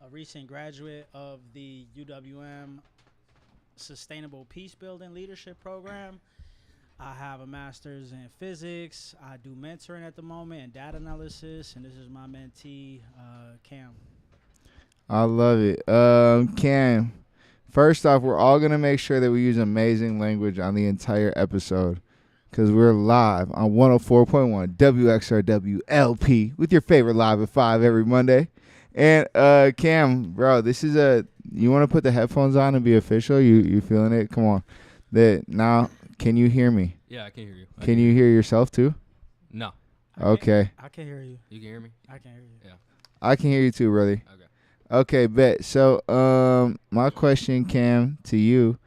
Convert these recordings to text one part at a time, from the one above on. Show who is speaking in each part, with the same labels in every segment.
Speaker 1: a recent graduate of the UWM Sustainable Peace Building Leadership Program. I have a master's in physics. I do mentoring at the moment and data analysis, and this is my mentee, Cam.
Speaker 2: I love it. Cam, first off, we're all going to make sure that we use amazing language on the entire episode because we're live on 104.1 WXRW LP with your favorite Live at 5 every Monday. And Cam, bro, this is you want to put the headphones on and be official? You feeling it? Come on. Now, can you hear me?
Speaker 3: Yeah, I can hear you.
Speaker 2: Can you hear yourself too?
Speaker 3: No.
Speaker 2: Okay.
Speaker 1: I can hear you.
Speaker 3: You can hear me?
Speaker 1: I can hear you.
Speaker 3: Yeah.
Speaker 2: I can hear you too, brother. Okay, bet. So, my question, Cam, to you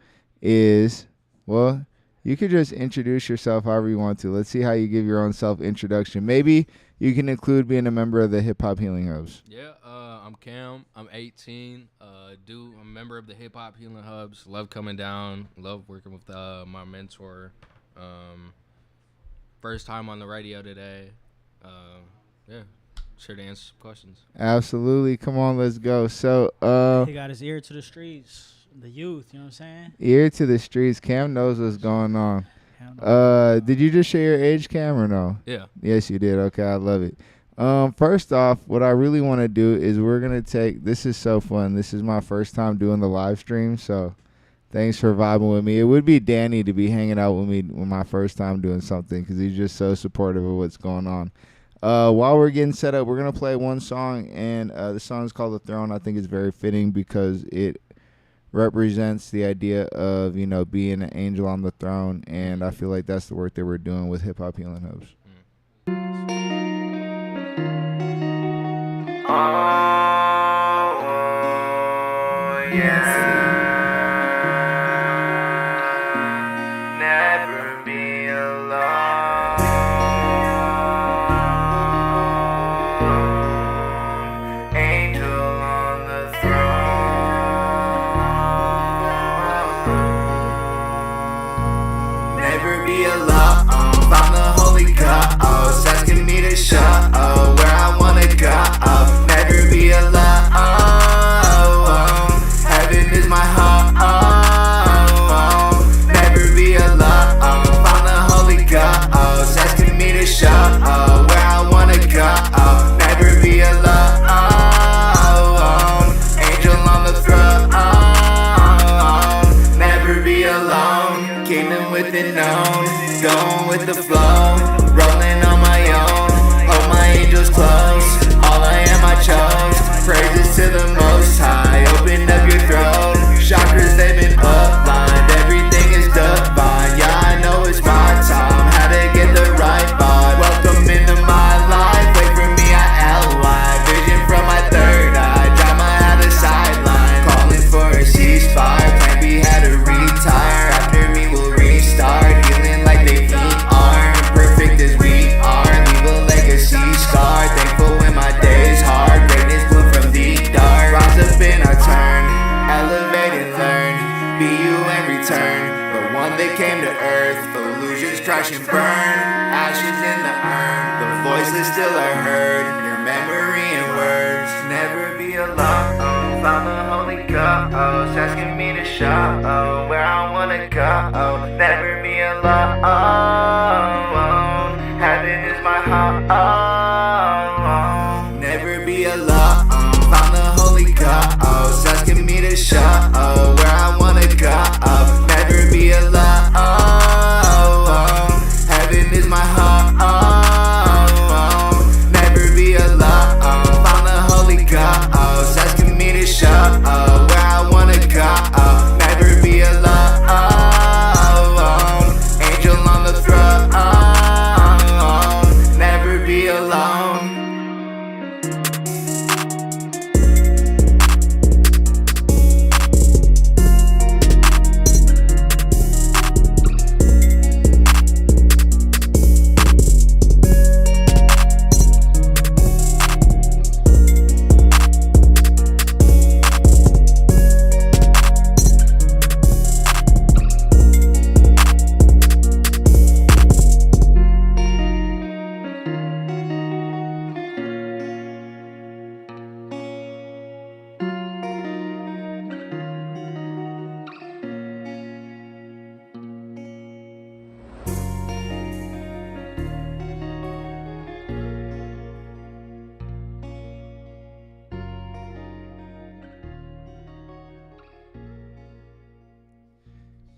Speaker 2: is, well, you could just introduce yourself however you want to. Let's see how you give your own self-introduction. Maybe you can include being a member of the Hip Hop Healing Hubs.
Speaker 3: Yeah, I'm Cam. I'm 18. I'm a member of the Hip Hop Healing Hubs. Love coming down. Love working with my mentor. First time on the radio today. Yeah, sure to answer some questions.
Speaker 2: Absolutely. Come on, let's go. So,
Speaker 1: he got his ear to the streets, the youth, you know what I'm saying?
Speaker 2: Ear to the streets. Cam knows what's going on. Did you just share your age, Cam, or no?
Speaker 3: Yeah.
Speaker 2: Yes, you did. Okay, I love it. First off, what I really want to do is we're going to take, this is so fun. This is my first time doing the live stream, so thanks for vibing with me. It would be Danny to be hanging out with me when my first time doing something because he's just so supportive of what's going on. While we're getting set up, we're going to play one song, and the song is called The Throne. I think it's very fitting because it represents the idea of, being an angel on the throne, and I feel like that's the work that we're doing with Hip Hop Healing Hubs.
Speaker 4: Oh, yeah. Never be alone. Angel on the throne. Never be alone. Found the Holy Ghost, asking me to show where I wanna go. Never be alone. Heaven is my home. Never be alone. Found the Holy Ghost, asking me to show where I wanna go. Never be alone. Angel on the throne. Never be alone. Kingdom within known. Going with the flow. Rolling on my own. Hold my angels close. All I am I chose. Praises to the Most High. Open up your throat. Chakras they've been uplined. Everything is divine. Yeah, I know it's my time. How to get the right vibe. Welcome into my life. Wait for me, I outline. Vision from my third eye. Drama at the sideline. Calling for a ceasefire. Plan B had to retire. After me we'll restart. Healing like they aren't perfect as we are. Leave a legacy scar. Thankful when my days hard. Greatness blew from the dark. Rise up and I turn. Elevate and learn. Be you and return. The one that came to earth. Illusions crash and burn. Ashes in the urn. The voiceless still are heard. Your memory and words. Never be alone. Found the Holy Ghost, asking me to show where I wanna go. Never be alone. Heaven is my home. Never be alone. Found the Holy Ghost, asking me to show where I wanna go. Never be alone. Heaven is my home. Never be alone. Found the Holy Ghost, asking me to show where I wanna go. Never be alone. Angel on the throne.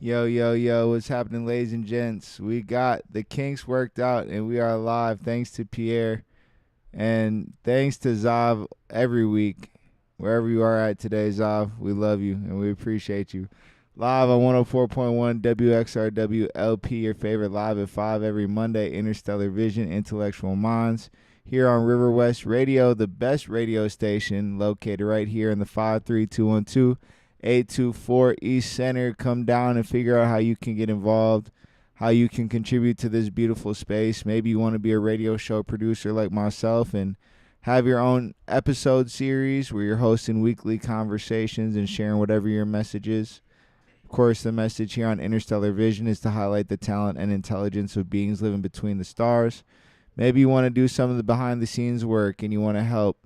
Speaker 2: Yo, yo, yo, what's happening, ladies and gents? We got the kinks worked out and we are live thanks to Pierre and thanks to Zav every week. Wherever you are at today, Zav, we love you and we appreciate you. Live on 104.1 WXRW LP, your favorite live at 5 every Monday, Interstellar Vision, Intellectual Minds. Here on River West Radio, the best radio station located right here in the 53212 824 East Center. Come down and figure out how you can get involved, how you can contribute to this beautiful space. Maybe you want to be a radio show producer like myself and have your own episode series where you're hosting weekly conversations and sharing whatever your message is. Of course, the message here on Interstellar Vision is to highlight the talent and intelligence of beings living between the stars. Maybe you want to do some of the behind-the-scenes work and you want to help,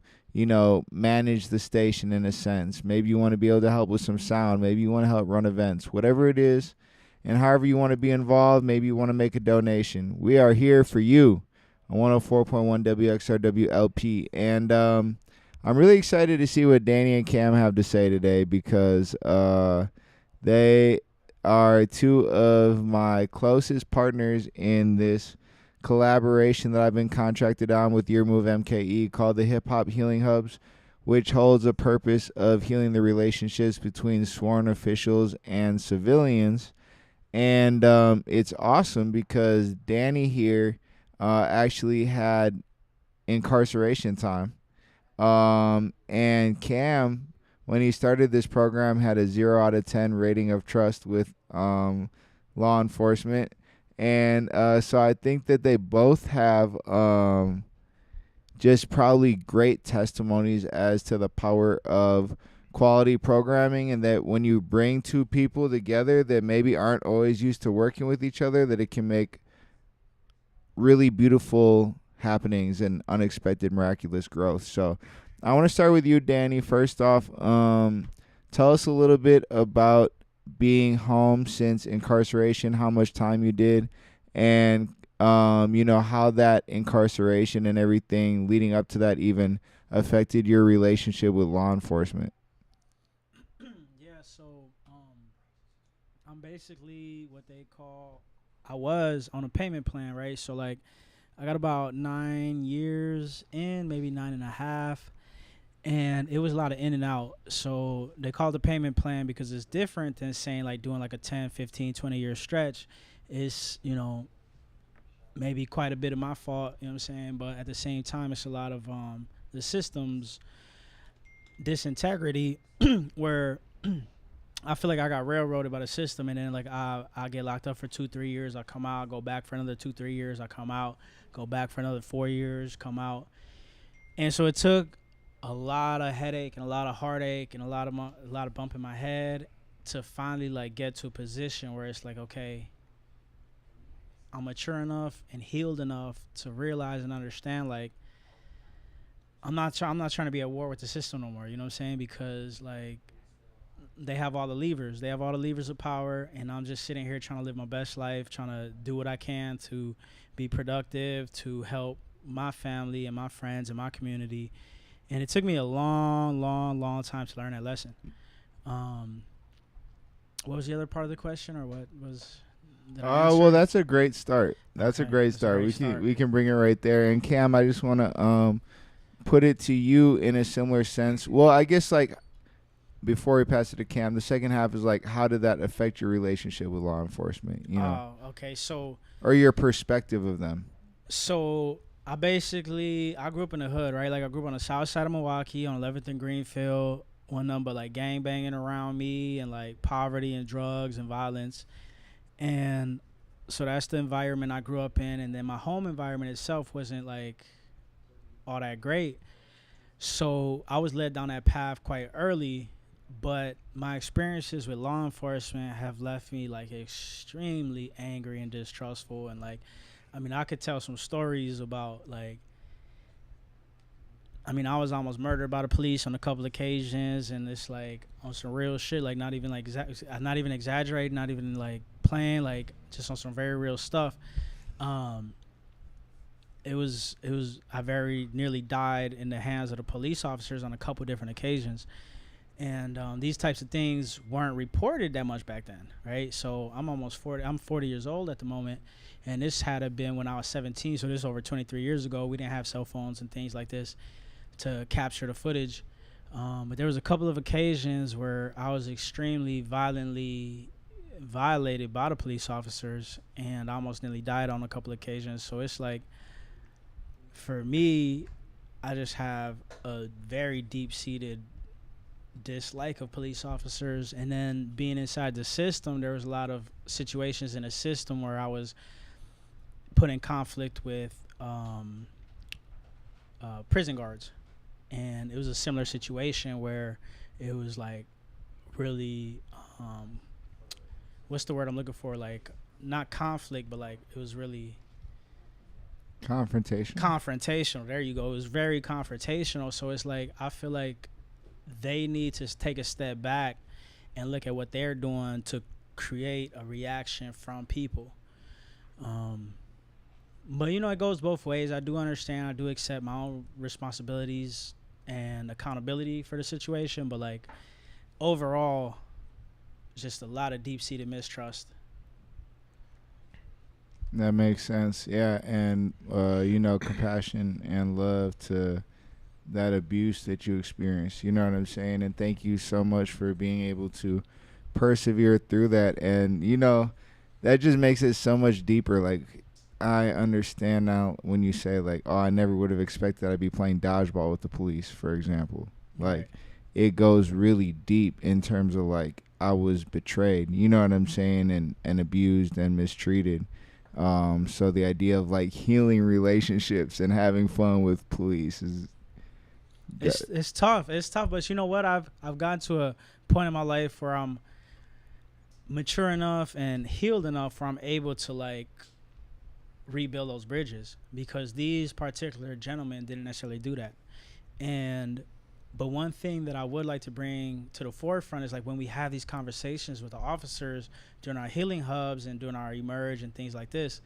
Speaker 2: manage the station in a sense. Maybe you want to be able to help with some sound. Maybe you want to help run events. Whatever it is, and however you want to be involved, maybe you want to make a donation. We are here for you on 104.1 WXRW LP. And I'm really excited to see what Danny and Cam have to say today because they are two of my closest partners in this collaboration that I've been contracted on with Your Move MKE called the Hip Hop Healing Hubs, which holds a purpose of healing the relationships between sworn officials and civilians. And it's awesome because Danny here actually had incarceration time. And Cam, when he started this program, had a 0 out of 10 rating of trust with law enforcement. And so I think that they both have just probably great testimonies as to the power of quality programming, and that when you bring two people together that maybe aren't always used to working with each other, that it can make really beautiful happenings and unexpected miraculous growth. So I want to start with you, Danny. First off, tell us a little bit about being home since incarceration, how much time you did, and how that incarceration and everything leading up to that even affected your relationship with law enforcement.
Speaker 1: Yeah, so I'm basically what they call, I was on a payment plan, right? So like I got about 9 years in, maybe 9.5. And it was a lot of in and out. So they call it the payment plan because it's different than saying like doing like a 10, 15, 20-year stretch. It's, maybe quite a bit of my fault, you know what I'm saying? But at the same time, it's a lot of the system's disintegrity where I feel like I got railroaded by the system. And then like I get locked up for 2-3 years. I come out, go back for another 2-3 years. I come out, go back for another 4 years, come out. And so it took a lot of headache and a lot of heartache and a lot of bump in my head to finally like get to a position where it's like, okay, I'm mature enough and healed enough to realize and understand like I'm not trying to be at war with the system no more, you know what I'm saying? Because like they have all the levers. They have all the levers of power, and I'm just sitting here trying to live my best life, trying to do what I can to be productive, to help my family and my friends and my community. And it took me a long, long, long time to learn that lesson. What was the other part of the question, or what was?
Speaker 2: Well, that's a great start. That's
Speaker 1: Okay,
Speaker 2: a great
Speaker 1: that's a
Speaker 2: start.
Speaker 1: great
Speaker 2: We can bring it right there. And Cam, I just want to put it to you in a similar sense. Well, I guess like before we pass it to Cam, the second half is like, how did that affect your relationship with law enforcement?
Speaker 1: Oh, okay. So.
Speaker 2: Or your perspective of them.
Speaker 1: So I grew up in the hood, right? Like I grew up on the south side of Milwaukee on 11th and Greenfield. One number like gang banging around me and like poverty and drugs and violence. And so that's the environment I grew up in. And then my home environment itself wasn't like all that great. So I was led down that path quite early. But my experiences with law enforcement have left me like extremely angry and distrustful. And like, I mean, I could tell some stories about like, I was almost murdered by the police on a couple occasions, and it's like on some real shit, like not even exaggerating, not even like playing, like just on some very real stuff. It was I very nearly died in the hands of the police officers on a couple different occasions. And these types of things weren't reported that much back then, right? So I'm almost 40. I'm 40 years old at the moment, and this had to been when I was 17. So this is over 23 years ago. We didn't have cell phones and things like this to capture the footage. But there was a couple of occasions where I was extremely violently violated by the police officers, and I almost nearly died on a couple of occasions. So it's like, for me, I just have a very deep-seated dislike of police officers. And then being inside the system, there was a lot of situations in the system where I was put in conflict with prison guards, and it was a similar situation where it was like really what's the word I'm looking for, like not conflict, but like it was really confrontational. There you go. It was very confrontational. So it's like I feel like they need to take a step back and look at what they're doing to create a reaction from people. But you know, it goes both ways. I do understand. I do accept my own responsibilities and accountability for the situation. But like overall, just a lot of deep-seated mistrust.
Speaker 2: That makes sense. Yeah, and you know, compassion and love to that abuse that you experienced. You know what I'm saying? And thank you so much for being able to persevere through that. And you know, that just makes it so much deeper. Like, I understand now when you say like, oh, I never would have expected I'd be playing dodgeball with the police, for example. Like, it goes really deep in terms of like, I was betrayed, you know what I'm saying, and abused and mistreated. So the idea of like healing relationships and having fun with police is
Speaker 1: it's tough. It's tough, but you know what? I've gotten to a point in my life where I'm mature enough and healed enough where I'm able to like rebuild those bridges, because these particular gentlemen didn't necessarily do that. But one thing that I would like to bring to the forefront is like when we have these conversations with the officers during our healing hubs and during our emerge and things like this,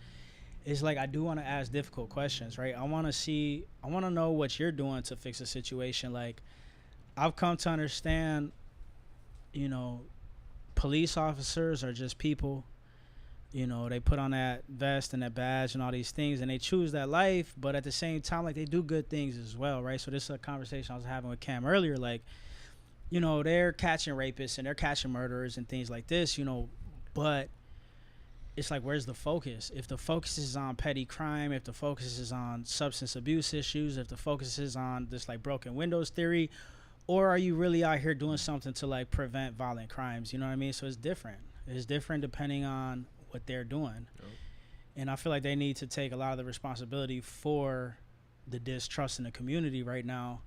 Speaker 1: it's like I do want to ask difficult questions, right? I want to know what you're doing to fix a situation. Like, I've come to understand, you know, police officers are just people. You know, they put on that vest and that badge and all these things, and they choose that life, but at the same time, like, they do good things as well, right? So this is a conversation I was having with Cam earlier. Like, you know, they're catching rapists and they're catching murderers and things like this, you know, but it's like, where's the focus? If the focus is on petty crime, if the focus is on substance abuse issues, if the focus is on this like broken windows theory, or are you really out here doing something to like prevent violent crimes? You know what I mean? So it's different. It's different depending on what they're doing. Yep. And I feel like they need to take a lot of the responsibility for the distrust in the community right now.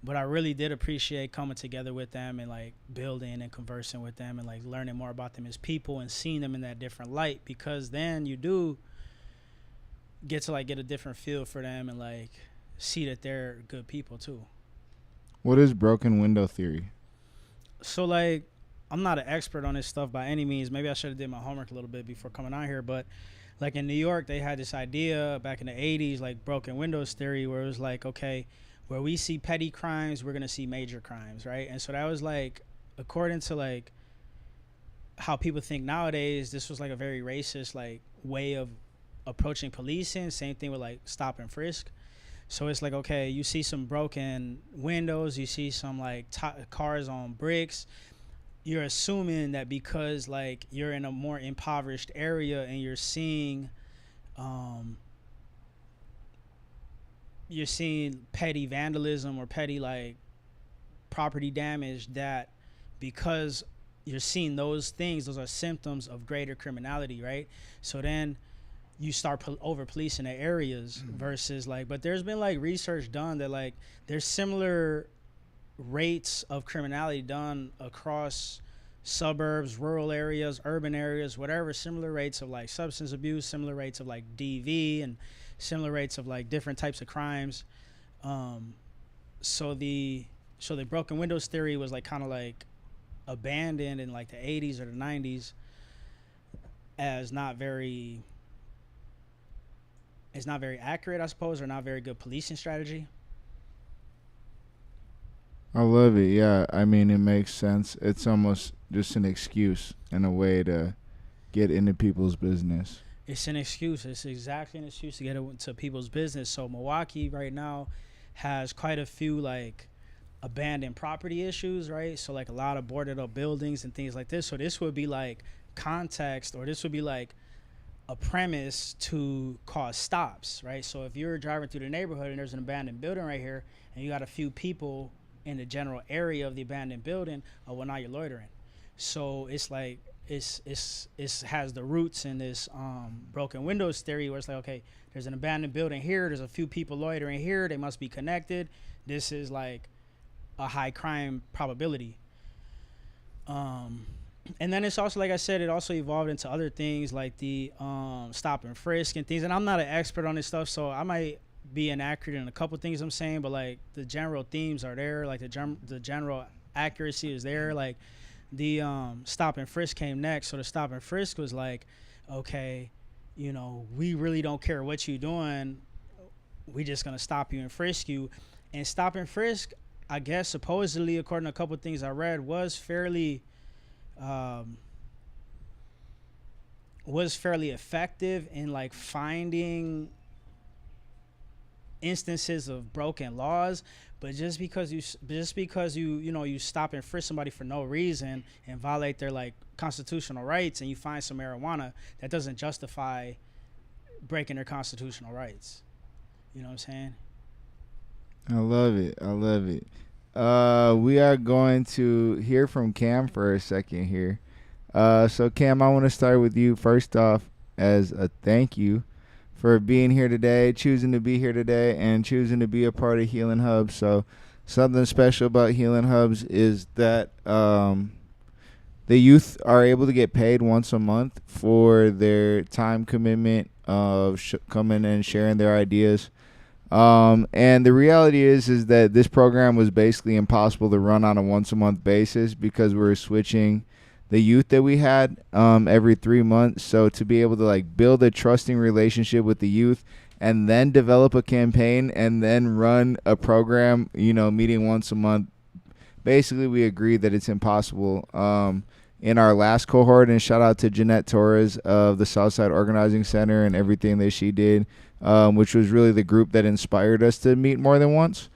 Speaker 1: But I really did appreciate coming together with them and like building and conversing with them and like learning more about them as people and seeing them in that different light, because then you do get to like get a different feel for them and like see that they're good people too.
Speaker 2: What is broken window theory?
Speaker 1: So like, I'm not an expert on this stuff by any means. Maybe I should have did my homework a little bit before coming out here. But like in New York, they had this idea back in the 80s, like broken windows theory, where it was like, okay, where we see petty crimes, we're going to see major crimes, right? And so that was like, according to like how people think nowadays, this was like a very racist like way of approaching policing. Same thing with like stop and frisk. So it's like, okay, you see some broken windows, you see some like cars on bricks. You're assuming that because like you're in a more impoverished area and you're seeing petty vandalism or petty like property damage, that because you're seeing those things, those are symptoms of greater criminality, right? So then you start over policing the areas versus like, but there's been like research done that like there's similar rates of criminality done across suburbs, rural areas, urban areas, whatever, similar rates of like substance abuse, similar rates of like DV, and similar rates of like different types of crimes. So the broken windows theory was like kind of like abandoned in like the 80s or the 90s as not very accurate, I suppose, or not very good policing strategy.
Speaker 2: I love it. Yeah, I mean, it makes sense. It's almost just an excuse in a way to get into people's business.
Speaker 1: It's an excuse. It's exactly an excuse to get into people's business. So Milwaukee right now has quite a few like abandoned property issues, right? So like a lot of boarded up buildings and things like this. So this would be like context, or this would be like a premise to cause stops, right? So if you're driving through the neighborhood and there's an abandoned building right here, and you got a few people in the general area of the abandoned building, well, now you're loitering. So it's like it's has the roots in this broken windows theory, where it's like, okay, there's an abandoned building here, there's a few people loitering here, they must be connected. This is like a high crime probability. And then it's also, like I said, it also evolved into other things like the stop and frisk and things. And I'm not an expert on this stuff, so I might be inaccurate in a couple things I'm saying, but like the general themes are there, like the general accuracy is there. Like the stop and frisk came next. So the stop and frisk was like, okay, you know, we really don't care what you're doing, we just gonna stop you and frisk you. And stop and frisk, I guess supposedly, according to a couple of things I read, was fairly effective in like finding instances of broken laws. But just because you stop and frisk somebody for no reason and violate their like constitutional rights, and you find some marijuana, that doesn't justify breaking their constitutional rights. You know what I'm saying?
Speaker 2: I love it. I love it. We are going to hear from Cam for a second here. So Cam, I want to start with you first off as a thank you for being here today, choosing to be here today, and choosing to be a part of Healing Hubs. So something special about Healing Hubs is that the youth are able to get paid once a month for their time commitment of coming and sharing their ideas. And the reality is that this program was basically impossible to run on a once a month basis because we were switching the youth that we had every 3 months. So to be able to like build a trusting relationship with the youth and then develop a campaign and then run a program, you know, meeting once a month, basically we agreed that it's impossible. In our last cohort, and shout out to Jeanette Torres of the Southside Organizing Center and everything that she did, which was really the group that inspired us to meet more than once.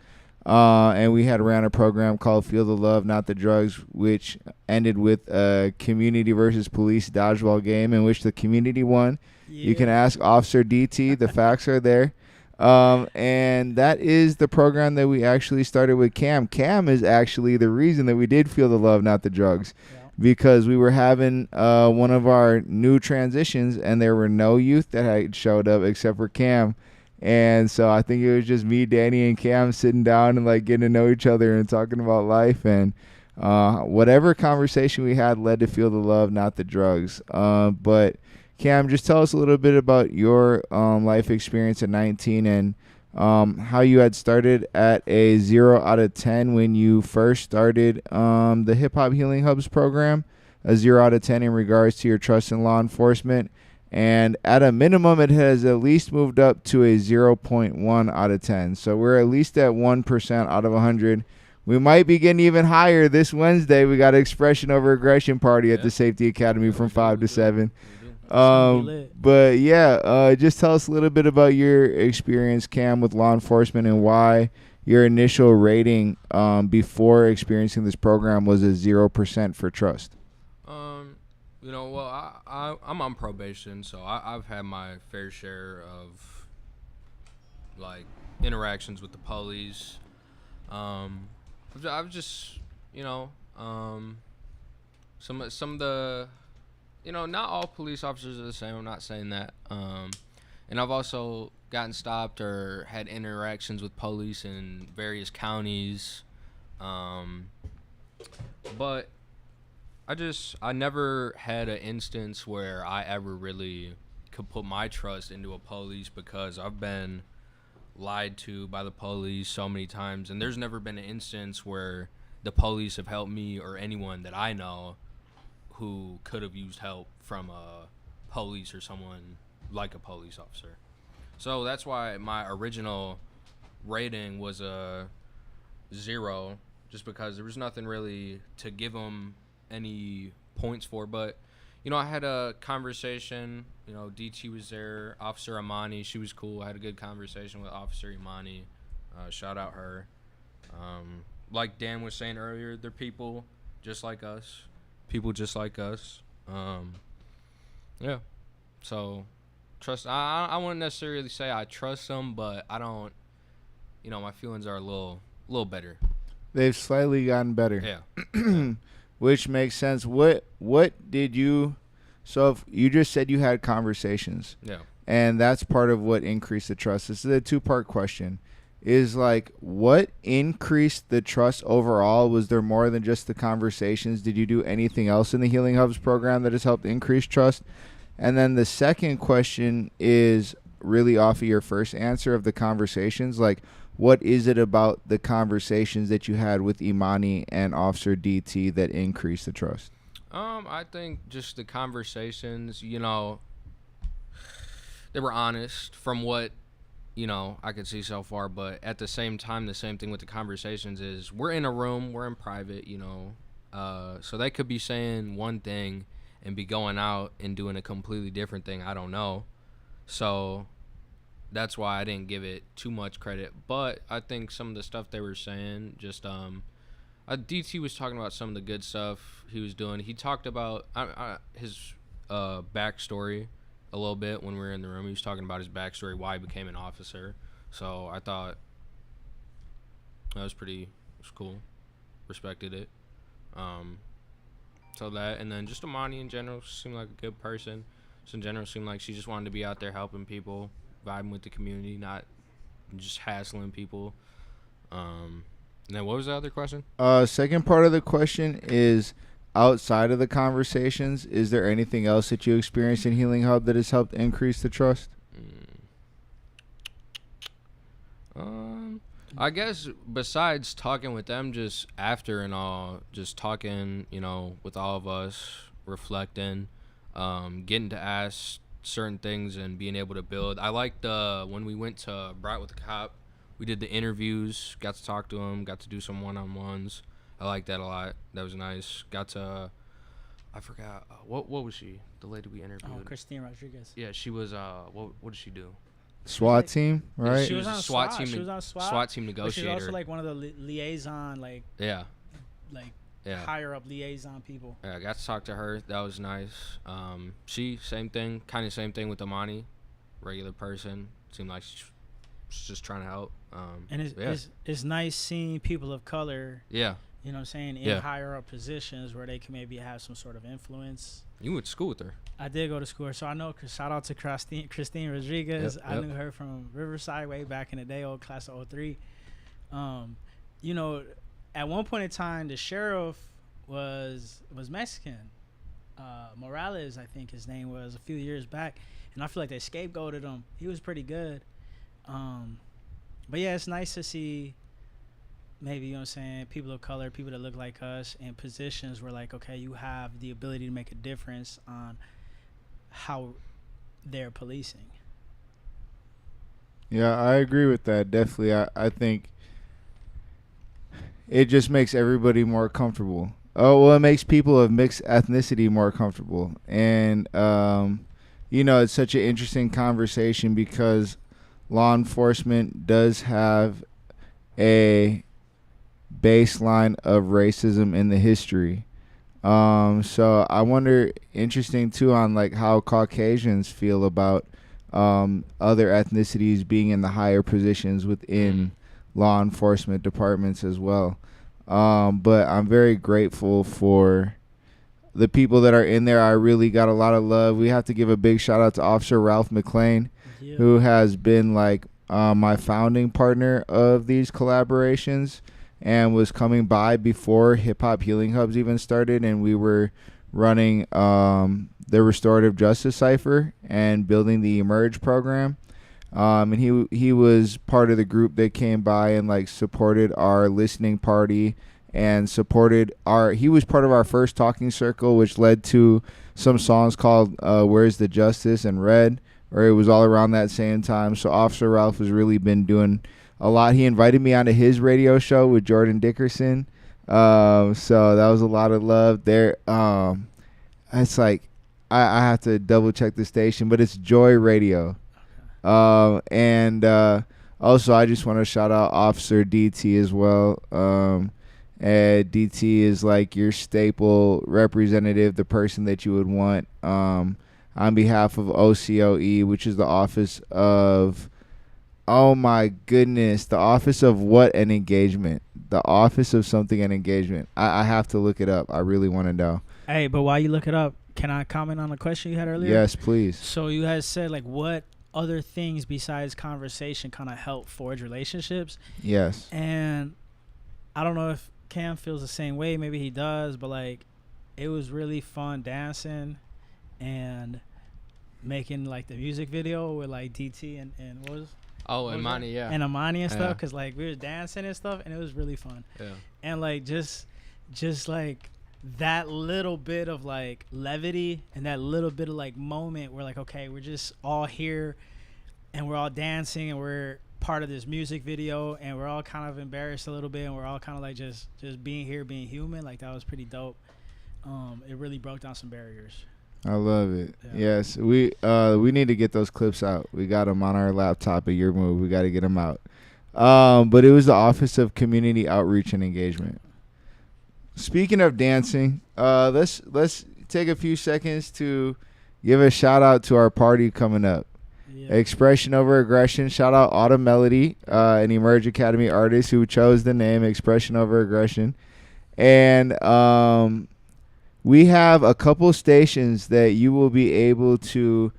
Speaker 2: And we had ran a program called Feel the Love, Not the Drugs, which ended with a community versus police dodgeball game in which the community won. Yeah. You can ask Officer DT. The facts are there. And that is the program that we actually started with Cam. Cam is actually the reason that we did Feel the Love, Not the Drugs. Yeah. Because we were having one of our new transitions, and there were no youth that had showed up except for Cam. And so I think it was just me, Danny, and Cam sitting down and like getting to know each other and talking about life. And whatever conversation we had led to Feel the Love, Not the Drugs. But Cam, just tell us a little bit about your life experience at 19 and how you had started at a 0 out of 10 when you first started the Hip Hop Healing Hubs program, a 0 out of 10 in regards to your trust in law enforcement. And at a minimum, it has at least moved up to a 0.1 out of 10. So we're at least at 1% out of 100. We might be getting even higher this Wednesday. We got an Expression Over Aggression party at the Safety Academy from 5 to 7. But yeah, just tell us a little bit about your experience, Cam, with law enforcement and why your initial rating before experiencing this program was a 0% for trust.
Speaker 3: You know, well, I'm on probation, so I've had my fair share of like interactions with the police. I've just, you know, some of the, you know, not all police officers are the same. I'm not saying that. And I've also gotten stopped or had interactions with police in various counties. But I never had an instance where I ever really could put my trust into a police because I've been lied to by the police so many times. And there's never been an instance where the police have helped me or anyone that I know who could have used help from a police or someone like a police officer. So that's why my original rating was a 0, just because there was nothing really to give him any points for. But, I had a conversation. DT was there. Officer Imani, she was cool. I had a good conversation with Officer Imani. Shout out her. Like Dan was saying earlier, they're people just like us. People just like us. Yeah. So, trust. I wouldn't necessarily say I trust them, but I don't. My feelings are a little better.
Speaker 2: They've slightly gotten better.
Speaker 3: Yeah.
Speaker 2: Which makes sense. What did you? So if you just said you had conversations.
Speaker 3: Yeah.
Speaker 2: And that's part of what increased the trust. This is a 2-part question. Is like, what increased the trust overall? Was there more than just the conversations? Did you do anything else in the Healing Hubs program that has helped increase trust? And then the second question is really off of your first answer of the conversations. Like, what is it about the conversations that you had with Imani and Officer DT that increased the trust?
Speaker 3: I think just the conversations, they were honest from what I could see so far, but at the same time, the same thing with the conversations is we're in a room, we're in private, so they could be saying one thing and be going out and doing a completely different thing. I don't know. So that's why I didn't give it too much credit, but I think some of the stuff they were saying, just, DT was talking about some of the good stuff he was doing. He talked about his backstory a little bit when we were in the room. He was talking about his backstory, why he became an officer. So I thought that was cool. Respected it. So that, and then just Imani in general seemed like a good person. Just in general seemed like she just wanted to be out there helping people, vibing with the community, not just hassling people. And then what was the other question?
Speaker 2: Second part of the question is, outside of the conversations, is there anything else that you experienced in Healing Hub that has helped increase the trust?
Speaker 3: I guess besides talking with them just after and all, just talking, with all of us, reflecting, getting to ask certain things and being able to build. I liked when we went to Bright with the Cop, we did the interviews, got to talk to him, got to do some one-on-ones. I like that a lot. That was nice. Got to, I forgot, what was she? The lady we interviewed.
Speaker 1: Oh, Christine Rodriguez.
Speaker 3: Yeah, she was, what did she do?
Speaker 2: SWAT team, right?
Speaker 1: She was on SWAT. She was on
Speaker 3: SWAT team negotiator.
Speaker 1: She's also like one of the liaison,
Speaker 3: yeah,
Speaker 1: higher up liaison people.
Speaker 3: Yeah, I got to talk to her. That was nice. She, same thing with Imani, regular person. Seemed like she's just trying to help.
Speaker 1: And it's nice seeing people of color.
Speaker 3: Yeah.
Speaker 1: You know what I'm saying? In higher up positions where they can maybe have some sort of influence.
Speaker 3: You went to school with her.
Speaker 1: I did go to school. So I know, shout out to Christine Rodriguez.
Speaker 3: Yep.
Speaker 1: I knew her from Riverside way back in the day, old class of 03. At one point in time, the sheriff was Mexican. Morales, I think his name was, a few years back. And I feel like they scapegoated him. He was pretty good. But yeah, it's nice to see maybe, people of color, people that look like us in positions where, like, okay, you have the ability to make a difference on how they're policing.
Speaker 2: Yeah, I agree with that. Definitely. I think it just makes everybody more comfortable. Oh, well, it makes people of mixed ethnicity more comfortable. And, it's such an interesting conversation because law enforcement does have a baseline of racism in the history. So I wonder, interesting too, on like how Caucasians feel about other ethnicities being in the higher positions within law enforcement departments as well. But I'm very grateful for the people that are in there. I really got a lot of love. We have to give a big shout out to Officer Ralph McLean, who has been like my founding partner of these collaborations and was coming by before Hip Hop Healing Hubs even started, and we were running the Restorative Justice Cipher and building the Emerge program. And he was part of the group that came by and like supported our listening party and he was part of our first talking circle, which led to some songs called Where's the Justice and Red, or it was all around that same time. So Officer Ralph has really been doing a lot. He invited me onto his radio show with Jordan Dickerson. So that was a lot of love there. It's like I have to double check the station, but it's Joy Radio. And also I just want to shout out Officer DT as well. And DT is like your staple representative, the person that you would want on behalf of OCOE, which is the Office of, oh my goodness, the Office of what and Engagement. The Office of something and Engagement. I have to look it up. I really want to know.
Speaker 1: Hey, but while you look it up, can I comment on the question you had earlier?
Speaker 2: Yes, please.
Speaker 1: So you had said, like, what other things besides conversation kind of help forge relationships?
Speaker 2: Yes.
Speaker 1: And I don't know if Cam feels the same way. Maybe he does, but like, it was really fun dancing and making like the music video with like DT and what was
Speaker 3: Imani, yeah.
Speaker 1: and Amani and
Speaker 3: Yeah.
Speaker 1: stuff, because like we were dancing and stuff, and it was really fun.
Speaker 3: Yeah.
Speaker 1: And like just like that little bit of like levity and that little bit of like moment where like, okay, we're just all here and we're all dancing and we're part of this music video and we're all kind of embarrassed a little bit and we're all kind of like just being here, being human. Like that was pretty dope. It really broke down some barriers.
Speaker 2: I love it.
Speaker 1: Yeah.
Speaker 2: Yes, we need to get those clips out. We got them on our laptop at Your Move. We got to get them out. But it was the Office of Community Outreach and Engagement. Speaking of dancing, let's take a few seconds to give a shout out to our party coming up.
Speaker 1: Yeah.
Speaker 2: Expression Over Aggression. Shout out Autumn Melody, an Emerge Academy artist who chose the name Expression Over Aggression. And we have a couple stations that you will be able to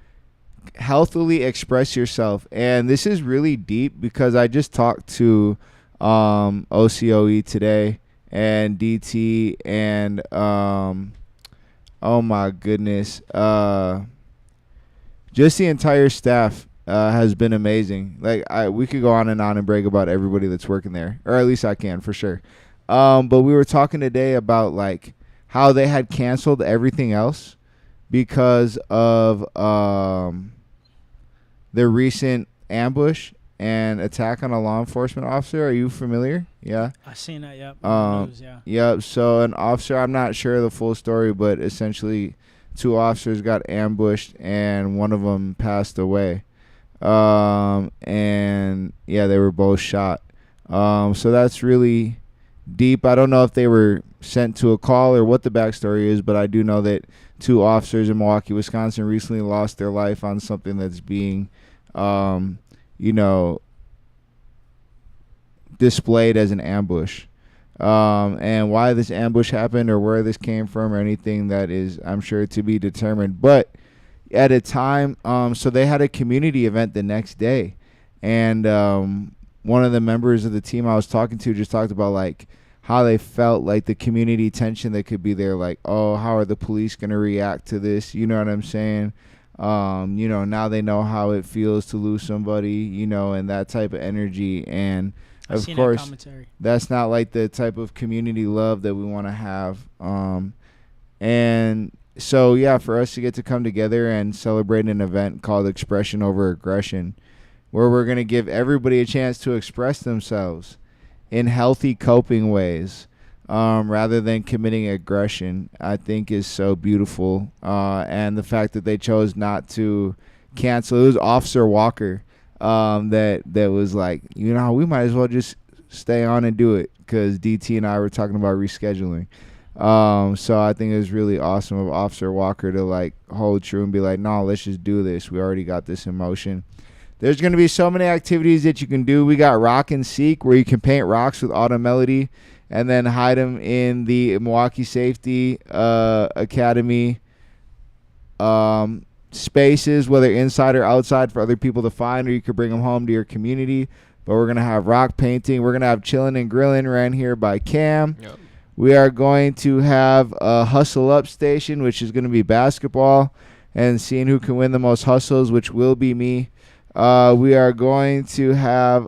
Speaker 2: healthily express yourself. And this is really deep because I just talked to OCOE today and DT and oh my goodness, just the entire staff has been amazing. Like we could go on and brag about everybody that's working there, or at least I can for sure. But we were talking today about like how they had canceled everything else because of the recent ambush and attack on a law enforcement officer. Are you familiar? Yeah.
Speaker 1: I seen that. Yep. On the news, yeah.
Speaker 2: Yep. So an officer, I'm not sure the full story, but essentially 2 officers got ambushed and one of them passed away. And yeah, they were both shot. So that's really deep. I don't know if they were sent to a call or what the backstory is, but I do know that 2 officers in Milwaukee, Wisconsin recently lost their life on something that's being, displayed as an ambush. And why this ambush happened or where this came from or anything that is, I'm sure, to be determined. But at a time, so they had a community event the next day. And one of the members of the team I was talking to just talked about like how they felt like the community tension that could be there. Like, oh, how are the police going to react to this? You know what I'm saying? Now they know how it feels to lose somebody, and that type of energy. And of course, that's not like the type of community love that we want to have. And so, yeah, for us to get to come together and celebrate an event called Expression Over Aggression, where we're going to give everybody a chance to express themselves in healthy coping ways rather than committing aggression, I think is so beautiful. And the fact that they chose not to cancel, it was Officer Walker that was like, we might as well just stay on and do it because DT and I were talking about rescheduling. So I think it was really awesome of Officer Walker to like hold true and be like, no, let's just do this. We already got this in motion. There's going to be so many activities that you can do. We got Rock and Seek, where you can paint rocks with Autumn Melody and then hide them in the Milwaukee Safety Academy spaces, whether inside or outside, for other people to find, or you could bring them home to your community. But we're going to have rock painting. We're going to have Chillin' and Grillin' right here by Cam. Yep. We are going to have a Hustle Up station, which is going to be basketball and seeing who can win the most hustles, which will be me. We are going to have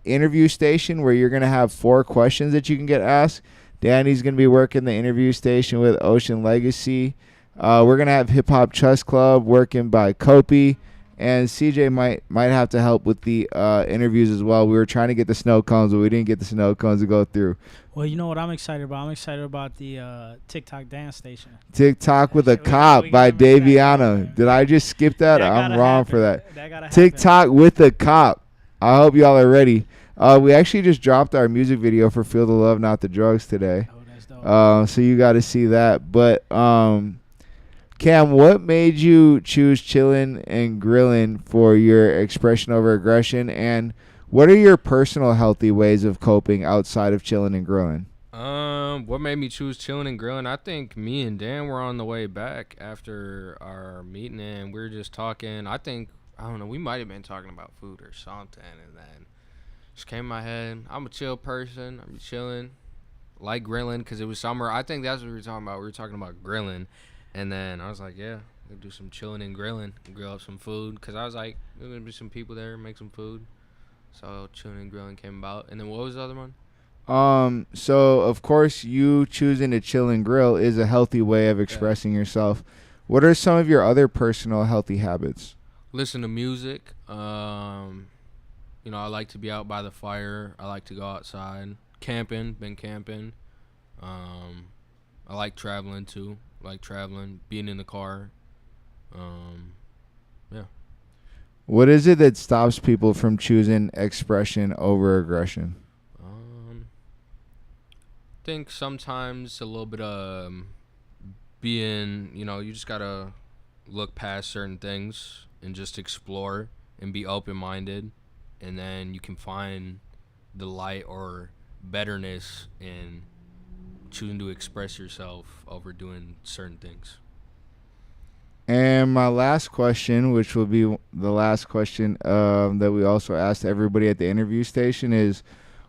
Speaker 2: interview station where you're going to have 4 questions that you can get asked. Danny's going to be working the interview station with Ocean Legacy. We're going to have Hip Hop Chess Club working by Kopi. and CJ might have to help with the interviews as well. We were trying to get the snow cones, but we didn't get the snow cones to go through.
Speaker 1: Well, you know what I'm excited about? I'm excited about the TikTok dance station.
Speaker 2: TikTok with a
Speaker 1: Shit,
Speaker 2: Cop
Speaker 1: we
Speaker 2: by
Speaker 1: gotta make that
Speaker 2: Daviano.
Speaker 1: happen.
Speaker 2: Did I just skip that?
Speaker 1: That
Speaker 2: I'm
Speaker 1: gotta
Speaker 2: wrong
Speaker 1: happen.
Speaker 2: for that.
Speaker 1: That gotta happen.
Speaker 2: TikTok with a Cop. I hope y'all are ready. We actually just dropped our music video for Feel the Love, Not the Drugs today.
Speaker 1: Oh, that's dope.
Speaker 2: So you got to see that. But Cam, what made you choose chilling and grilling for your expression over aggression? And what are your personal healthy ways of coping outside of chilling and grilling?
Speaker 3: What made me choose chilling and grilling? I think me and Dan were on the way back after our meeting, and we were just talking. I don't know, we might have been talking about food or something, and then just came in my head. I'm a chill person. I'm chilling, like grilling, because it was summer. I think that's what we were talking about. We were talking about grilling, and then I was like, yeah, we'll do some chilling and grilling, and grill up some food, because I was like, there's gonna be some people there, make some food. So chilling and grilling came about, and then what was the other one?
Speaker 2: So of course you choosing to chill and grill is a healthy way of expressing yourself. What are some of your other personal healthy habits?
Speaker 3: Listen to music. You know, I like to be out by the fire. I like to go outside. Been camping. I like traveling too. Being in the car. Yeah.
Speaker 2: What is it that stops people from choosing expression over aggression?
Speaker 3: I think sometimes a little bit of being, you just gotta look past certain things and just explore and be open-minded, and then you can find the light or betterness in choosing to express yourself over doing certain things.
Speaker 2: And my last question, which will be the last question that we also asked everybody at the interview station, is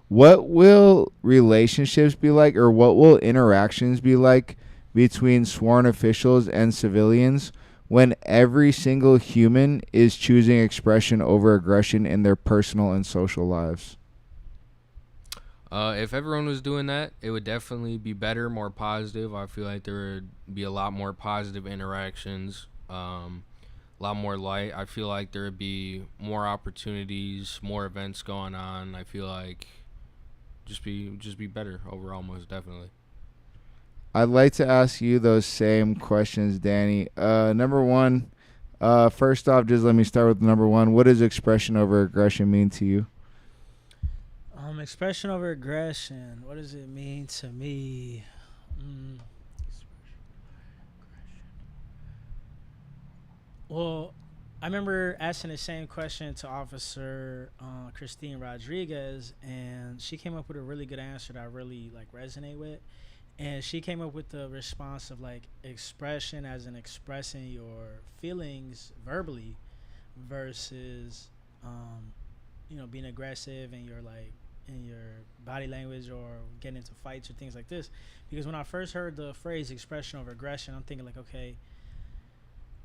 Speaker 2: what will relationships be like, or what will interactions be like between sworn officials and civilians when every single human is choosing expression over aggression in their personal and social lives?
Speaker 3: If everyone was doing that, it would definitely be better, more positive. I feel like there would be a lot more positive interactions, a lot more light. I feel like there would be more opportunities, more events going on. I feel like just be better overall, most definitely.
Speaker 2: I'd like to ask you those same questions, Danny. Number one, first off, just let me start with number one. What does expression over aggression mean to you?
Speaker 1: Expression over aggression. What does it mean to me? Well, I remember asking the same question to Officer Christine Rodriguez, and she came up with a really good answer that I really resonate with. And she came up with the response of expression as in expressing your feelings verbally versus being aggressive in your body language or getting into fights or things like this. Because when I first heard the phrase expression over aggression, I'm thinking okay,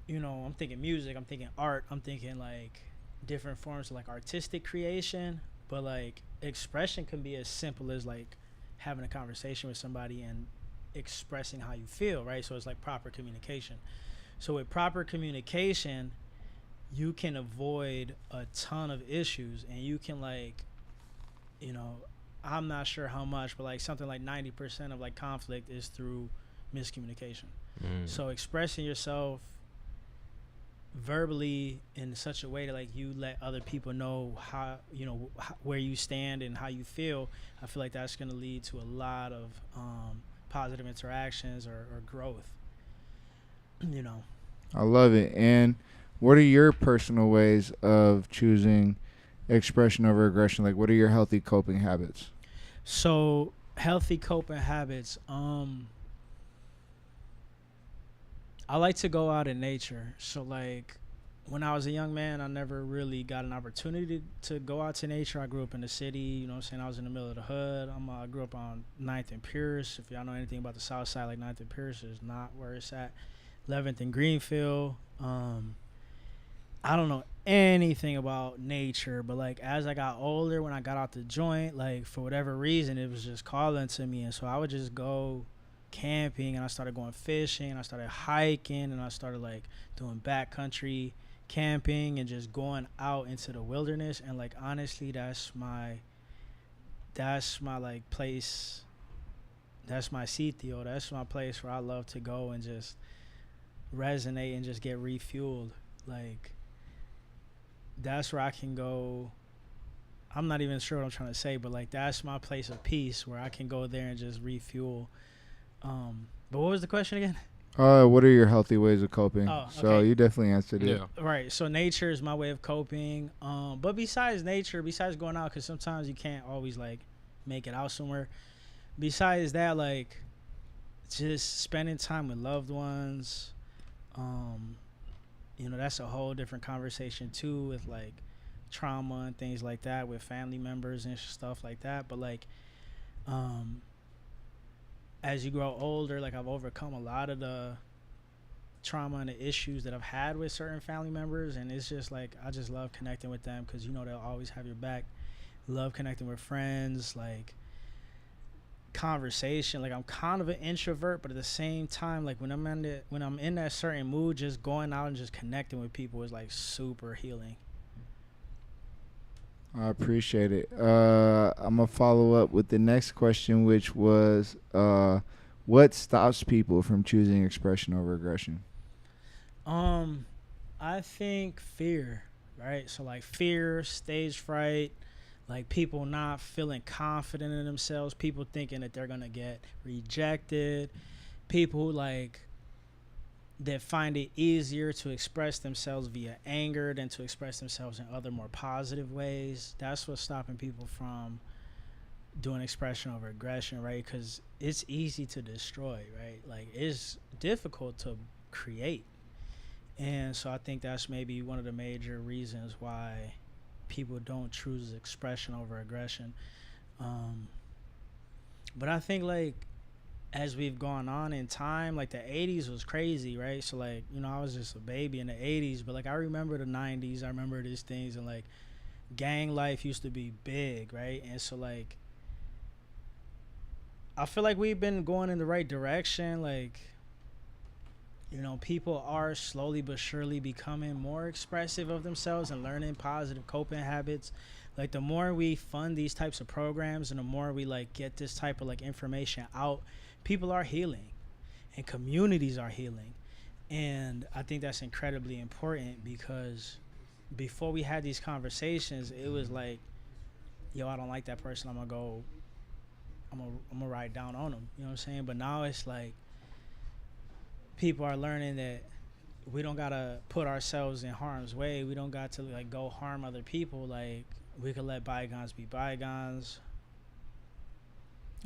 Speaker 1: I'm thinking music, I'm thinking art, I'm thinking different forms of artistic creation. But expression can be as simple as having a conversation with somebody and expressing how you feel, right? So it's proper communication. So with proper communication, you can avoid a ton of issues, and you can I'm not sure how much, but something 90% of conflict is through miscommunication. So expressing yourself verbally in such a way that you let other people know how where you stand and how you feel, I feel that's going to lead to a lot of positive interactions or growth.
Speaker 2: I love it. And what are your personal ways of choosing expression over aggression? What are your healthy coping habits?
Speaker 1: So healthy coping habits, I like to go out in nature. So when I was a young man, I never really got an opportunity to go out to nature. I grew up in the city, I was in the middle of the hood. I grew up on 9th and Pierce. If y'all know anything about the south side, 9th and Pierce is not where it's at. 11th and Greenfield. I don't know anything about nature, but as I got older, when I got out the joint, for whatever reason, it was just calling to me. And so I would just go camping, and I started going fishing, and I started hiking, and I started doing backcountry camping and just going out into the wilderness. And like honestly, that's my like place. That's my sitio. That's my place where I love to go and just resonate and just get refueled. Like that's where I can go. I'm not even sure what I'm trying to say, but like that's my place of peace where I can go there and just refuel. But what was the question again?
Speaker 2: What are your healthy ways of coping?
Speaker 1: Oh,
Speaker 2: So
Speaker 1: okay.
Speaker 2: you definitely answered it.
Speaker 3: Yeah.
Speaker 1: Right. So nature is my way of coping. But besides nature, besides going out, because sometimes you can't always like make it out somewhere. Besides that, like just spending time with loved ones. You know, that's a whole different conversation too, with like trauma and things like that with family members and stuff like that. But like, as you grow older, like I've overcome a lot of the trauma and the issues that I've had with certain family members, and it's just like I just love connecting with them because you know they'll always have your back. Love connecting with friends, like conversation. Like I'm kind of an introvert, but at the same time, like when I'm in that certain mood, just going out and just connecting with people is like super healing.
Speaker 2: I appreciate it. I'm gonna follow up with the next question, which was, what stops people from choosing expression over aggression?
Speaker 1: I think fear, right? So like fear, stage fright, like people not feeling confident in themselves, people thinking that they're gonna get rejected, people like that find it easier to express themselves via anger than to express themselves in other more positive ways. That's what's stopping people from doing expression over aggression, right? Because it's easy to destroy, right? Like it's difficult to create. And so I think that's maybe one of the major reasons why people don't choose expression over aggression. But I think like as we've gone on in time, like the 80s was crazy, right? So like, you know, I was just a baby in the 80s, but like I remember the 90s, I remember these things, and like gang life used to be big, right? And so like I feel like we've been going in the right direction. Like, you know, people are slowly but surely becoming more expressive of themselves and learning positive coping habits. Like the more we fund these types of programs and the more we like get this type of like information out, people are healing and communities are healing. And I think that's incredibly important because before we had these conversations, it was like, yo, I don't like that person. I'm gonna ride down on them. You know what I'm saying? But now it's like people are learning that we don't gotta put ourselves in harm's way. We don't got to like go harm other people. Like we could let bygones be bygones.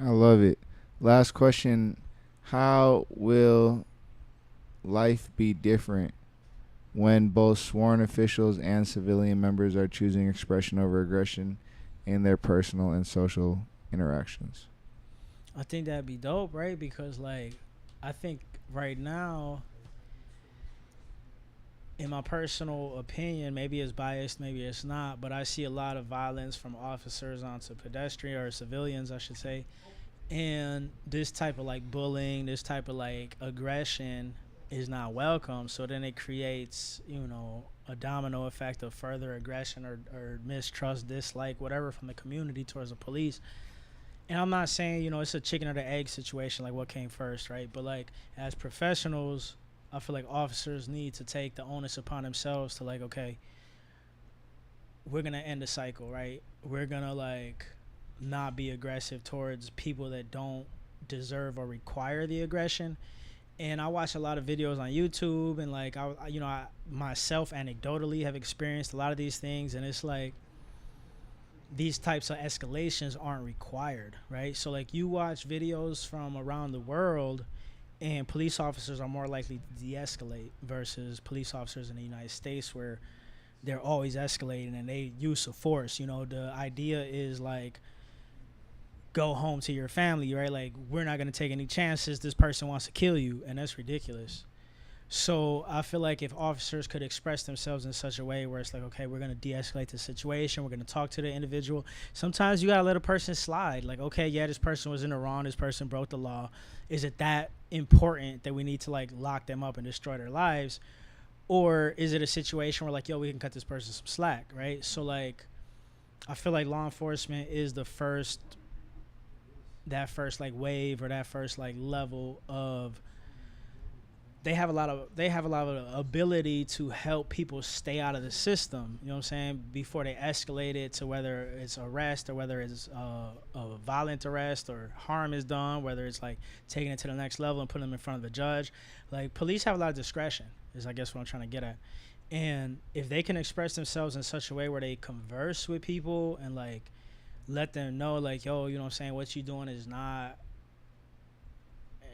Speaker 2: I love it. Last question. How will life be different when both sworn officials and civilian members are choosing expression over aggression in their personal and social interactions?
Speaker 1: I think that'd be dope, right? Because like I think right now, in my personal opinion, maybe it's biased, maybe it's not, but I see a lot of violence from officers onto pedestrian or civilians, I should say. And this type of like bullying, this type of like aggression is not welcome. So then it creates, you know, a domino effect of further aggression or mistrust, dislike, whatever from the community towards the police. And I'm not saying, you know, it's a chicken or the egg situation, like what came first, right? But like as professionals, I feel like officers need to take the onus upon themselves to like, okay, we're going to end the cycle, right? We're going to like not be aggressive towards people that don't deserve or require the aggression. And I watch a lot of videos on YouTube, and like I myself anecdotally have experienced a lot of these things, and it's like these types of escalations aren't required, right? So like you watch videos from around the world and police officers are more likely to de-escalate versus police officers in the United States where they're always escalating and they use of force. You know, the idea is like, go home to your family, right? Like, we're not going to take any chances. This person wants to kill you, and that's ridiculous. So I feel like if officers could express themselves in such a way where it's like, okay, we're going to de-escalate the situation. We're going to talk to the individual. Sometimes you got to let a person slide. Like, okay, yeah, this person was in the wrong. This person broke the law. Is it that important that we need to, like, lock them up and destroy their lives? or is it a situation where like, yo, we can cut this person some slack, right? So like, I feel like law enforcement is the first like wave or that first like level of they have a lot of ability to help people stay out of the system, you know what I'm saying, before they escalate it to whether it's arrest or whether it's a violent arrest or harm is done, whether it's like taking it to the next level and putting them in front of the judge. Like police have a lot of discretion is I guess what I'm trying to get at. And if they can express themselves in such a way where they converse with people and like let them know like, yo, you know what I'm saying, what you doing is not,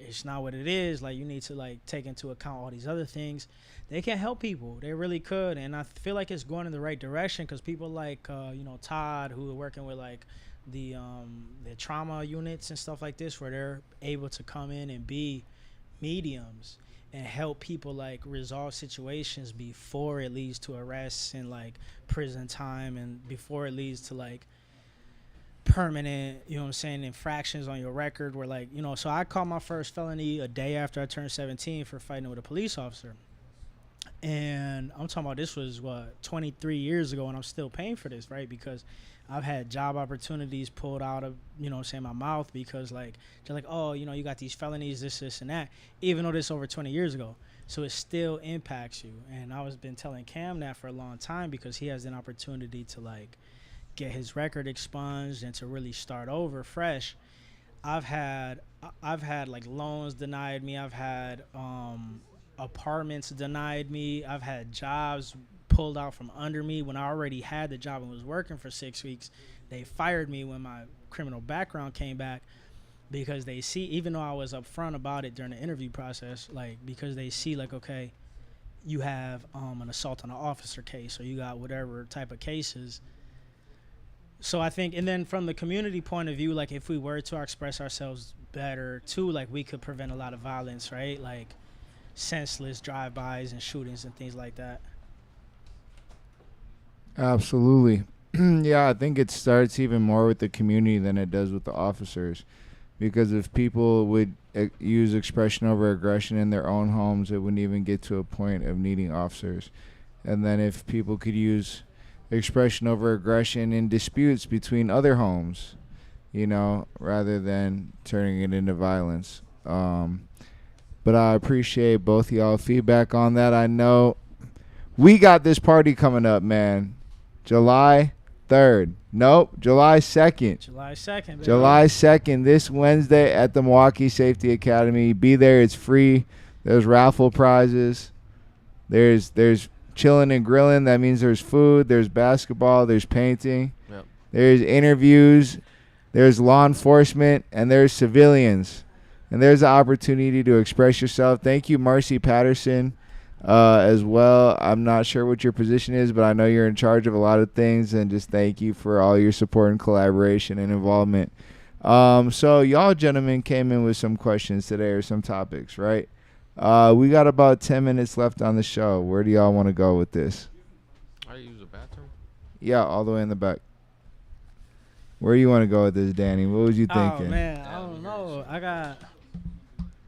Speaker 1: it's not what it is. Like you need to like take into account all these other things. They can help people. They really could. And I feel like it's going in the right direction because people like, you know, Todd, who are working with like the trauma units and stuff like this, where they're able to come in and be mediums and help people like resolve situations before it leads to arrests and like prison time and before it leads to like permanent, you know what I'm saying, infractions on your record where like, you know, so I caught my first felony a day after I turned 17 for fighting with a police officer. And I'm talking about this was 23 years ago and I'm still paying for this, right? Because I've had job opportunities pulled out of, you know what I'm saying, my mouth because like they're like, oh, you know, you got these felonies, this and that, even though this over 20 years ago. So it still impacts you. And I was been telling Cam that for a long time because he has an opportunity to like get his record expunged and to really start over fresh. I've had like loans denied me. I've had apartments denied me. I've had jobs pulled out from under me when I already had the job and was working for 6 weeks. They fired me when my criminal background came back because they see, even though I was upfront about it during the interview process, like because they see like, okay, you have an assault on an officer case or you got whatever type of cases. So I think, and then from the community point of view, like if we were to express ourselves better too, like we could prevent a lot of violence, right? Like senseless drive-bys and shootings and things like that.
Speaker 2: Absolutely. Yeah, I think it starts even more with the community than it does with the officers. Because if people would use expression over aggression in their own homes, it wouldn't even get to a point of needing officers. And then if people could use expression over aggression in disputes between other homes, you know, rather than turning it into violence. But I appreciate both of y'all feedback on that. I know we got this party coming up, man. July 3rd. Nope, July 2nd.
Speaker 1: July 2nd, baby.
Speaker 2: July 2nd, this Wednesday at the Milwaukee Safety Academy. Be there. It's free. There's raffle prizes. There's chilling and grilling. That means there's food, there's basketball, there's painting,
Speaker 3: Yep.
Speaker 2: There's interviews, there's law enforcement, and there's civilians. And there's the opportunity to express yourself. Thank you, Marcy Patterson, as well. I'm not sure what your position is, but I know you're in charge of a lot of things, and just thank you for all your support and collaboration and involvement. So y'all gentlemen came in with some questions today or some topics, right? We got about 10 minutes left on the show. Where do y'all want to go with this?
Speaker 3: I use a bathroom.
Speaker 2: Yeah, all the way in the back. Where do you want to go with this, Danny? What was you thinking?
Speaker 1: Oh man, I don't know.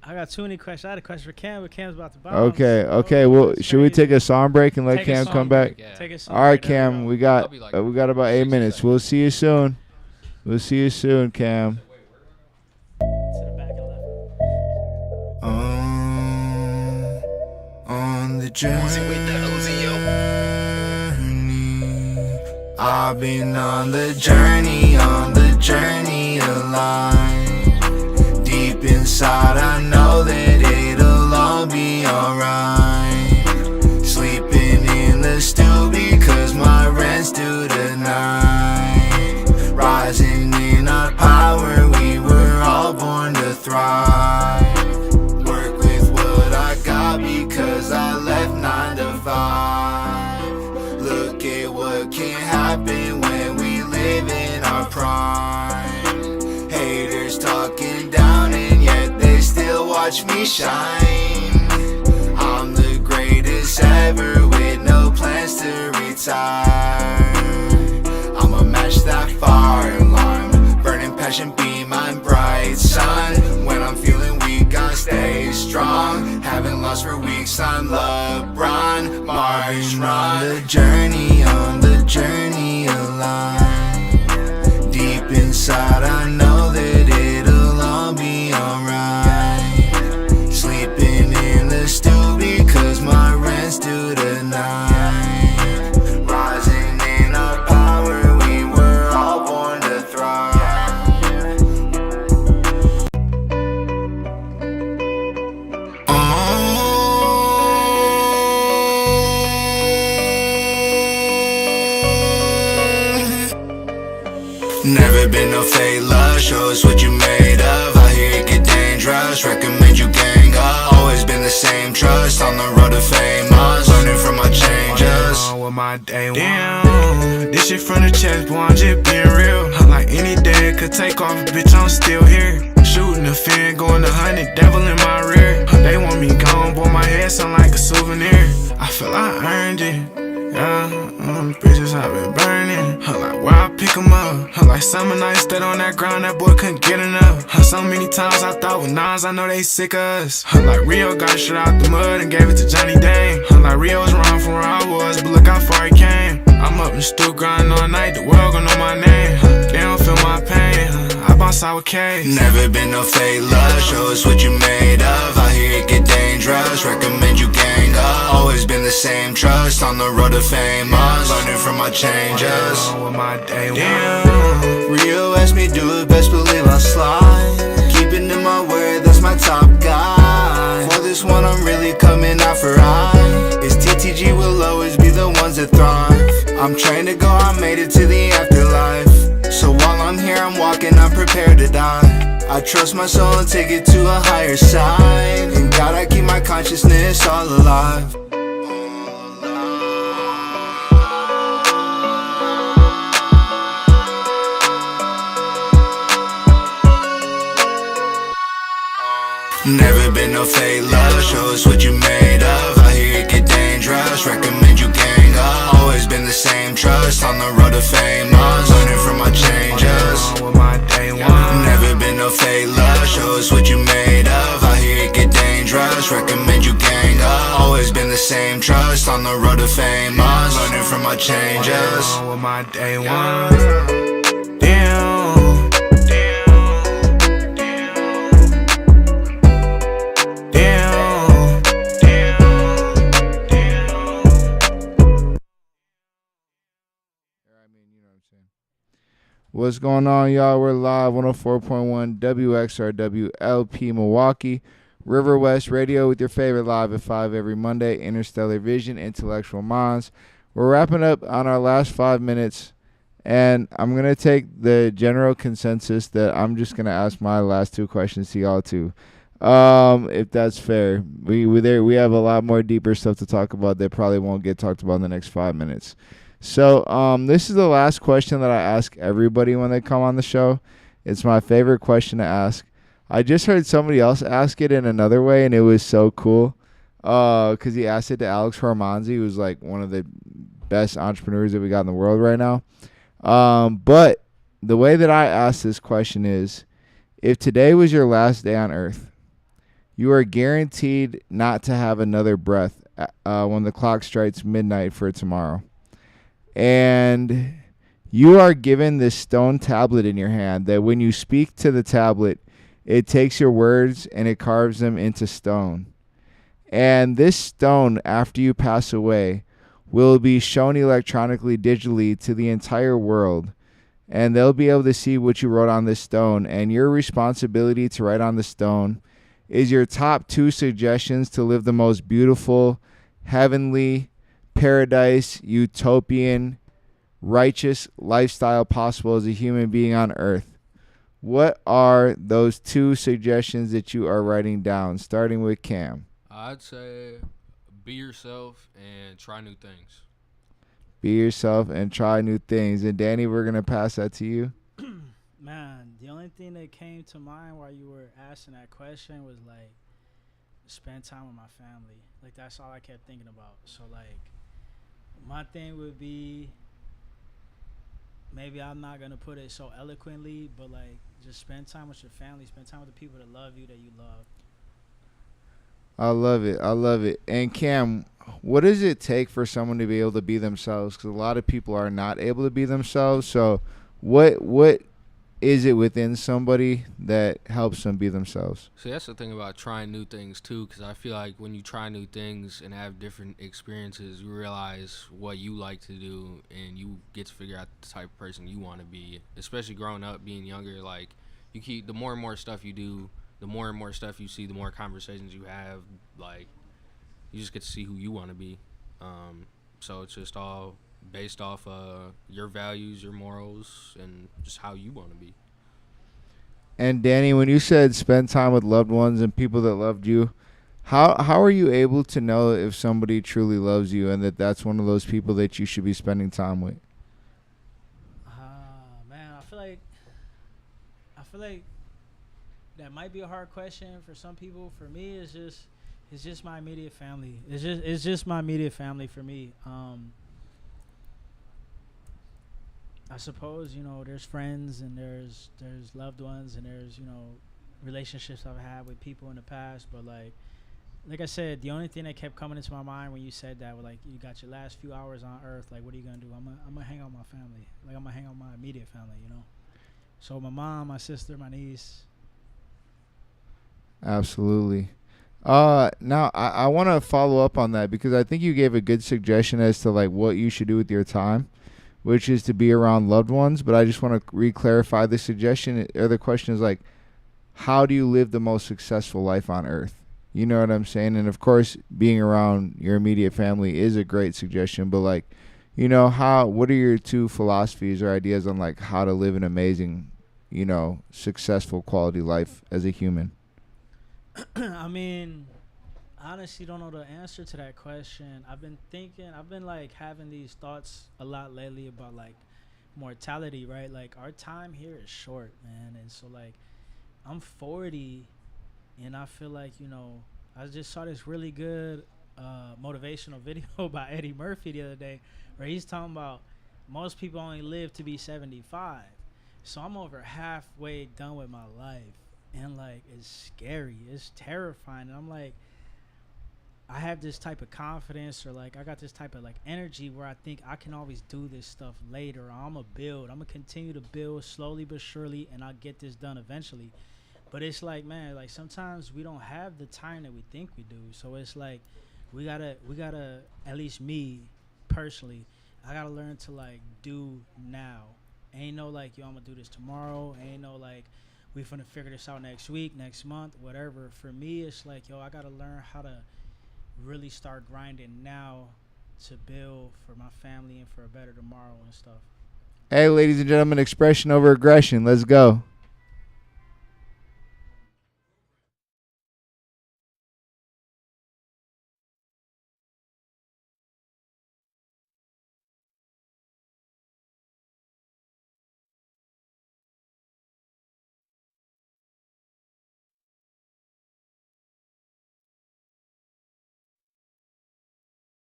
Speaker 1: I got too many questions. I had a question for Cam, but Cam's about to bounce.
Speaker 2: Okay. Well, should we take a song break and let Cam come back?
Speaker 3: Yeah.
Speaker 1: Take a song
Speaker 2: All right,
Speaker 1: break, there
Speaker 2: Cam.
Speaker 1: we
Speaker 2: We got about 8 minutes.
Speaker 3: seconds.
Speaker 2: We'll see you soon. We'll see you soon, Cam.
Speaker 1: go. To the back and left.
Speaker 4: On the journey, I've been on the journey of life. Deep inside I know that it'll all be alright. Sleeping in the stew because my rent's due tonight. Rising in our power, we were all born to thrive. Work with what I got because I left 9 to 5. Look at what can happen when we live in our prime. Haters talking down and yet they still watch me shine. I'm the greatest ever with no plans to retire. I'ma match that fire alarm. Burning passion, be my bright sun. When I'm feeling weak, I stay strong. Have haven't lost for weeks. I'm LeBron, March, run. On the journey alive. Deep inside I know that it'll all be alright. Sleeping in the stew because my rent's due tonight. Rising in our power, we were all born to thrive. Never been no fake love, show us what you made of. I hear it get dangerous, recommend you gang up. Always been the same trust, on the road to famous. Learning from my changes. With my day one.
Speaker 5: Damn, this shit from the chest, boy, I'm just being real. Like any day it could take off, bitch, I'm still here. Shooting a fin, going 100, devil in my rear. They want me gone, boy, my head sound like a souvenir. I feel I earned it. Bridges I've been burning. Like where I pick 'em up. Like summer nights, stayed on that ground, that boy couldn't get enough. So many times I thought with nines, I know they sick of us. Like Rio got shit out the mud and gave it to Johnny Dane. Like Rio's wrong from where I was, but look how far he came. I'm up in the stool grinding all night, the world gon' know my name. They don't feel my pain. I bounce out with K.
Speaker 4: Never been no fake love, show us what you made of. I hear it get dangerous, recommend you gang up. Always been the same trust, on the road to famous. Learning from my changes.
Speaker 5: With my day one.
Speaker 4: Damn, Rio asked me do it, best believe I'll slide. Keeping in my word, that's my top guy. For this one I'm really coming out for I. It's TTG will always be the ones that thrive. I'm trained to go, I made it to the afterlife. So while I'm here, I'm walking, I'm prepared to die. I trust my soul and take it to a higher side. In God, I keep my consciousness all alive. Never been no fake love, show us what you made of. I hear it get dangerous, recommend you gang up. Always been the same trust, on the road to famous. Learning from my changes.
Speaker 5: With my day one.
Speaker 4: Never been no fake love, show us what you made of. I hear it get dangerous, recommend you gang up. Always been the same trust, on the road to famous. Learning from my changes.
Speaker 5: With my day one. Damn.
Speaker 2: What's going on, y'all? We're live 104.1 WXRW LP Milwaukee, River West Radio with your favorite live at 5 every Monday, Interstellar Vision, Intellectual Minds. We're wrapping up on our last 5 minutes, and I'm going to take the general consensus that I'm just going to ask my last two questions to y'all too, if that's fair. We have a lot more deeper stuff to talk about that probably won't get talked about in the next 5 minutes. So this is the last question that I ask everybody when they come on the show. It's my favorite question to ask. I just heard somebody else ask it in another way, and it was so cool because he asked it to Alex Hormanzi, who's like one of the best entrepreneurs that we got in the world right now. But the way that I ask this question is, if today was your last day on Earth, you are guaranteed not to have another breath when the clock strikes midnight for tomorrow. And you are given this stone tablet in your hand that when you speak to the tablet, it takes your words and it carves them into stone. And this stone, after you pass away, will be shown electronically, digitally to the entire world. And they'll be able to see what you wrote on this stone. And your responsibility to write on the stone is your top 2 suggestions to live the most beautiful, heavenly, paradise, utopian, righteous lifestyle possible as a human being on Earth. What are those 2 suggestions that you are writing down, starting with Cam?
Speaker 3: I'd say be yourself and try new things.
Speaker 2: Be yourself and try new things. And Danny, we're going to pass that to you.
Speaker 1: Man, the only thing that came to mind while you were asking that question was like spend time with my family. Like that's all I kept thinking about. So like my thing would be, maybe I'm not going to put it so eloquently, but like just spend time with your family, spend time with the people that love you, that you love.
Speaker 2: I love it. I love it. And Cam, what does it take for someone to be able to be themselves? Because a lot of people are not able to be themselves. So, what is it within somebody that helps them be themselves?
Speaker 3: See, that's the thing about trying new things too, because I feel like when you try new things and have different experiences, you realize what you like to do, and you get to figure out the type of person you want to be. Especially growing up, being younger, like you keep the more and more stuff you do, the more and more stuff you see, the more conversations you have. Like you just get to see who you want to be. So it's just all based off your values, your morals, and just how you want to be.
Speaker 2: And Danny, when you said spend time with loved ones and people that loved you, how are you able to know if somebody truly loves you and that that's one of those people that you should be spending time with?
Speaker 1: Man, I feel like that might be a hard question for some people. For me, it's just my immediate family. It's just my immediate family for me. I suppose, you know, there's friends and there's loved ones and there's, you know, relationships I've had with people in the past, but like I said, the only thing that kept coming into my mind when you said that was like, you got your last few hours on earth, like what are you gonna do? I'm gonna hang out with my family. Like I'm gonna hang out with my immediate family, you know. So my mom, my sister, my niece.
Speaker 2: Absolutely. Now I want to follow up on that because I think you gave a good suggestion as to like what you should do with your time, which is to be around loved ones. But I just want to re-clarify the suggestion or the question is like, how do you live the most successful life on earth? You know what I'm saying? And of course, being around your immediate family is a great suggestion. But like, you know, what are your two philosophies or ideas on like how to live an amazing, you know, successful quality life as a human?
Speaker 1: I mean, I honestly don't know the answer to that question. I've been like having these thoughts a lot lately about like mortality, right? Like our time here is short, man. And so like I'm 40 and I feel like, you know, I just saw this really good motivational video by Eddie Murphy the other day where he's talking about most people only live to be 75. So I'm over halfway done with my life. And like it's scary, it's terrifying, and I'm like, I have this type of confidence or like I got this type of like energy where I think I can always do this stuff later. I'm gonna continue to build slowly but surely, and I'll get this done eventually. But it's like, man, like sometimes we don't have the time that we think we do. So it's like we gotta at least me personally, I gotta learn to like do now. Ain't no like, yo, I'm gonna do this tomorrow. Ain't no like, we finna figure this out next week, next month, whatever. For me, it's like, yo, I gotta learn how to really start grinding now to build for my family and for a better tomorrow and stuff.
Speaker 2: Hey, ladies and gentlemen, expression over aggression. Let's go.